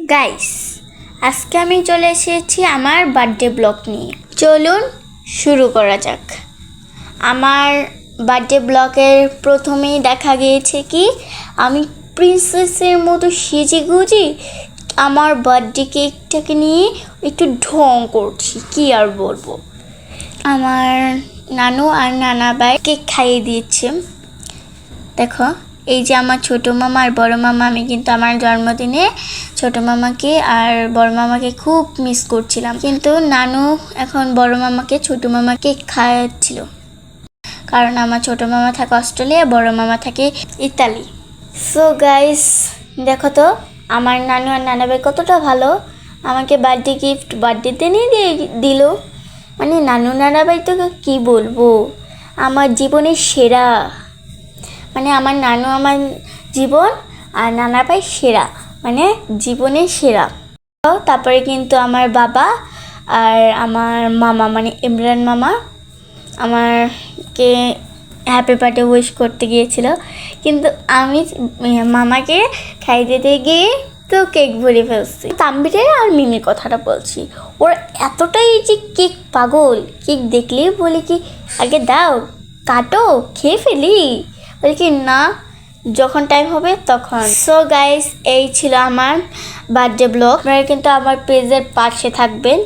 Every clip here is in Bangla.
গাইস, আজকে আমি চলে এসেছি আমার বার্থডে ব্লগ নিয়ে। চলুন শুরু করা যাক। আমার বার্থডে ব্লগের প্রথমেই দেখা গিয়েছে কি আমি প্রিন্সেসের মতো সেজে গুজে আমার বার্থডে কেকটাকে নিয়ে একটু ঢং করছি, কি আর বলবো। আমার নানু আর নানা ভাই কেক খাইয়ে দিয়েছে। দেখো, এই যে আমার ছোটো মামা আর বড় মামা, আমি কিন্তু আমার জন্মদিনে ছোটো মামাকে আর বড় মামাকে খুব মিস করছিলাম, কিন্তু নানু এখন বড় মামাকে ছোটো মামাকে খাওয়াচ্ছিল, কারণ আমার ছোটো মামা থাকে অস্ট্রেলিয়া, বড় মামা থাকে ইতালি। সো গাইস, দেখো তো আমার নানু আর নানা ভাই কতটা ভালো, আমাকে বার্থডে গিফট বার্থডেতে নিয়ে দিল। মানে নানু নানা ভাই তো কী বলবো, আমার জীবনের সেরা। মানে আমার নানু আমার জীবন আর নানা ভাই সেরা, মানে জীবনের সেরা। তারপরে কিন্তু আমার বাবা আর আমার মামা মানে ইমরান মামা আমাকে হ্যাপি বার্থডে উইশ করতে গিয়েছিল, কিন্তু আমি মামাকে খাই দিতে গিয়ে তো কেক ভরে ফেলছি। তাম্বিরে আর মিমির কথাটা বলছি, ওরা এতটাই যে কেক পাগল, কেক দেখলেই বলে কি আগে দাও, কাটো, খেয়ে ফেলি, বলে কি না, যখন টাইম হবে তখন। সো গাইস, এই ছিল আমার বার্থডে ব্লগ। আপনারা কিন্তু আমার পেজের পাশে থাকবেন,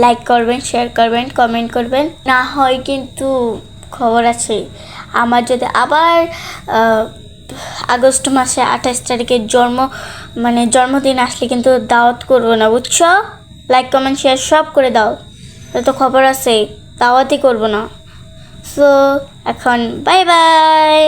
লাইক করবেন, শেয়ার করবেন, কমেন্ট করবেন। না হয় কিন্তু খবর আছে, আমার যদি আবার আগস্ট মাসে 28 তারিখে জন্মদিন আসলে কিন্তু দাওয়াত করবো না, বুঝছো? লাইক কমেন্ট শেয়ার সব করে দাও, তো খবর আছে, দাওয়াতই করবো না। সো এখন বাই বাই।